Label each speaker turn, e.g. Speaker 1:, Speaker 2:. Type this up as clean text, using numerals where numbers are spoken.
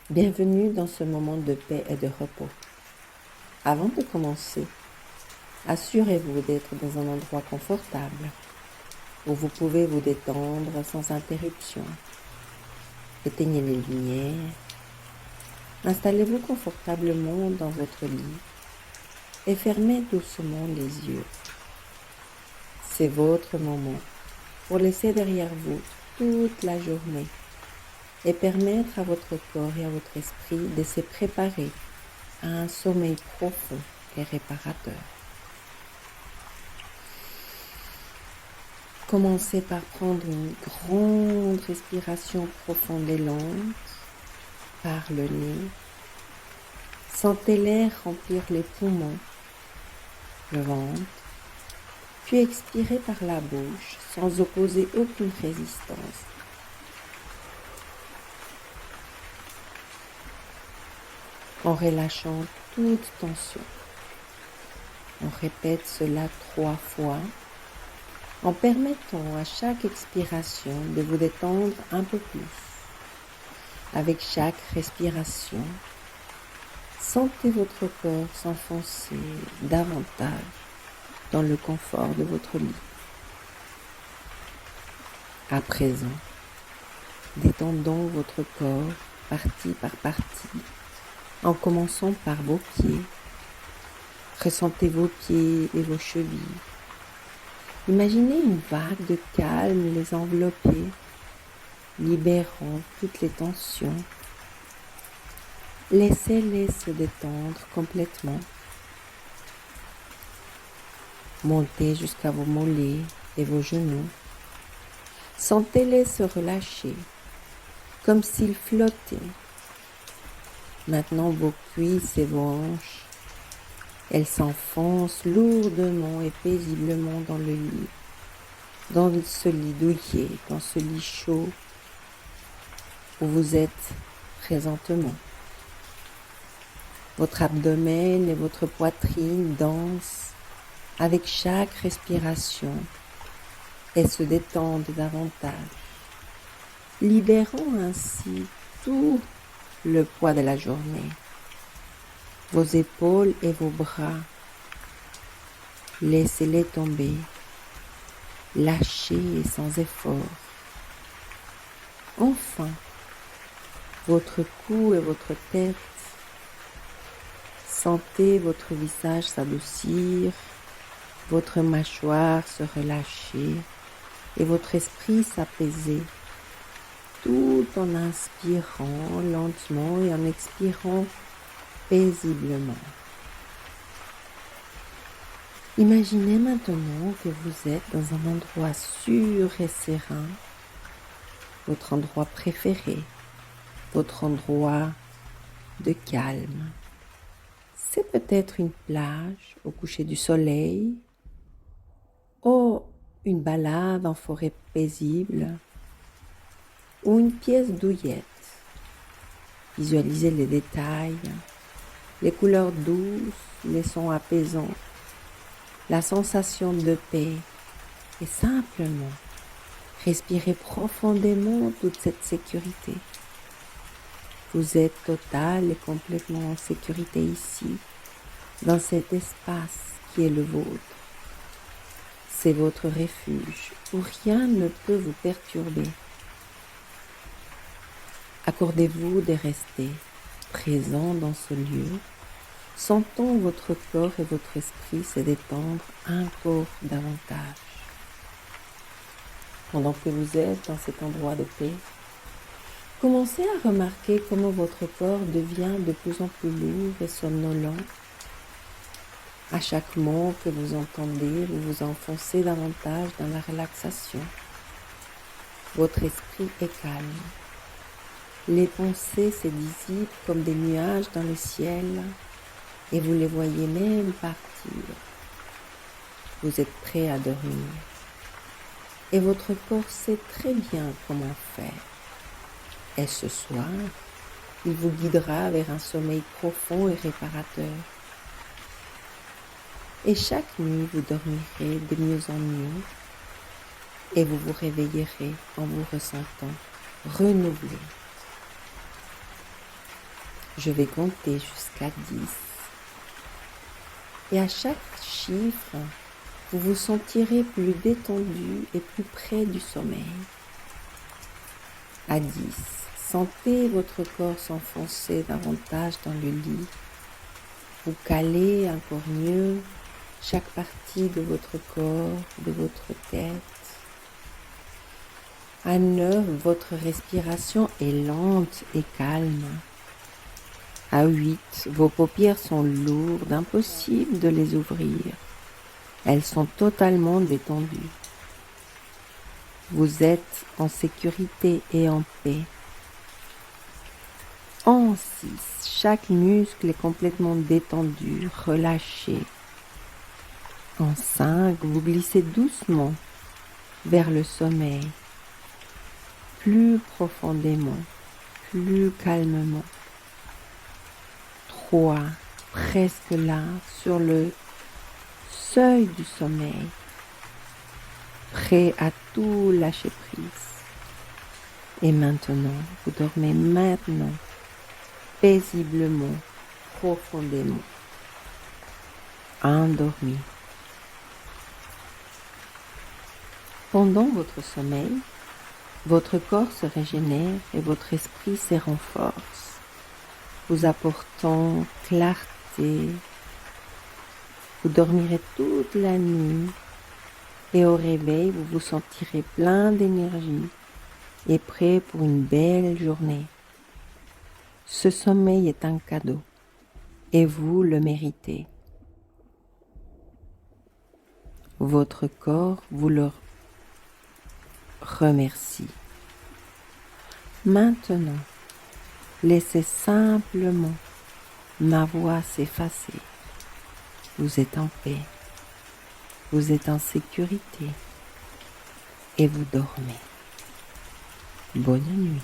Speaker 1: Bienvenue dans ce moment de paix et de repos. Avant de commencer, assurez-vous d'être dans un endroit confortable où vous pouvez vous détendre sans interruption. Éteignez les lumières, installez-vous confortablement dans votre lit et fermez doucement les yeux. C'est votre moment pour laisser derrière vous toute la journée et permettre à votre corps et à votre esprit de se préparer à un sommeil profond et réparateur. Commencez par prendre une grande respiration profonde et lente par le nez. Sentez l'air remplir les poumons, le ventre, puis expirez par la bouche sans opposer aucune résistance. En relâchant toute tension. On répète cela 3 fois en permettant à chaque expiration de vous détendre un peu plus. Avec chaque respiration, sentez votre corps s'enfoncer davantage dans le confort de votre lit. À présent, détendons votre corps partie par partie en commençant par vos pieds. Ressentez vos pieds et vos chevilles. Imaginez une vague de calme les envelopper, libérant toutes les tensions. Laissez-les se détendre complètement. Montez jusqu'à vos mollets et vos genoux. Sentez-les se relâcher, comme s'ils flottaient. Maintenant vos cuisses et vos hanches. Elles s'enfoncent lourdement et paisiblement dans le lit, dans ce lit douillet, dans ce lit chaud où vous êtes présentement. Votre abdomen et votre poitrine dansent avec chaque respiration et se détendent davantage, libérant ainsi tout le poids de la journée. Vos épaules et vos bras, laissez-les tomber, lâchez sans effort. Enfin, votre cou et votre tête, sentez votre visage s'adoucir, votre mâchoire se relâcher et votre esprit s'apaiser, tout en inspirant lentement et en expirant paisiblement. Imaginez maintenant que vous êtes dans un endroit sûr et serein, votre endroit préféré, votre endroit de calme. C'est peut-être une plage au coucher du soleil, ou une balade en forêt paisible, ou une pièce douillette. Visualisez les détails, les couleurs douces, les sons apaisants, la sensation de paix et simplement respirez profondément toute cette sécurité. Vous êtes total et complètement en sécurité ici, dans cet espace qui est le vôtre. C'est votre refuge où rien ne peut vous perturber. Accordez-vous de rester présent dans ce lieu, sentant votre corps et votre esprit se détendre encore davantage. Pendant que vous êtes dans cet endroit de paix, commencez à remarquer comment votre corps devient de plus en plus lourd et somnolent. À chaque mot que vous entendez, vous vous enfoncez davantage dans la relaxation. Votre esprit est calme. Les pensées se dissipent comme des nuages dans le ciel et vous les voyez même partir. Vous êtes prêt à dormir et votre corps sait très bien comment faire. Et ce soir, il vous guidera vers un sommeil profond et réparateur. Et chaque nuit, vous dormirez de mieux en mieux et vous vous réveillerez en vous ressentant renouvelé. Je vais compter jusqu'à 10. Et à chaque chiffre, vous vous sentirez plus détendu et plus près du sommeil. À 10, sentez votre corps s'enfoncer davantage dans le lit. Vous calez encore mieux chaque partie de votre corps, de votre tête. À 9, votre respiration est lente et calme. À 8, vos paupières sont lourdes, impossible de les ouvrir. Elles sont totalement détendues. Vous êtes en sécurité et en paix. En 6, chaque muscle est complètement détendu, relâché. En 5, vous glissez doucement vers le sommeil, plus profondément, plus calmement. 3, presque là, sur le seuil du sommeil, prêt à tout lâcher prise. Et maintenant, vous dormez maintenant, paisiblement, profondément, endormi. Pendant votre sommeil, votre corps se régénère et votre esprit se renforce, vous apportant clarté. Vous dormirez toute la nuit et au réveil, vous vous sentirez plein d'énergie et prêt pour une belle journée. Ce sommeil est un cadeau et vous le méritez. Votre corps vous le remercie. Maintenant, laissez simplement ma voix s'effacer. Vous êtes en paix, vous êtes en sécurité et vous dormez. Bonne nuit.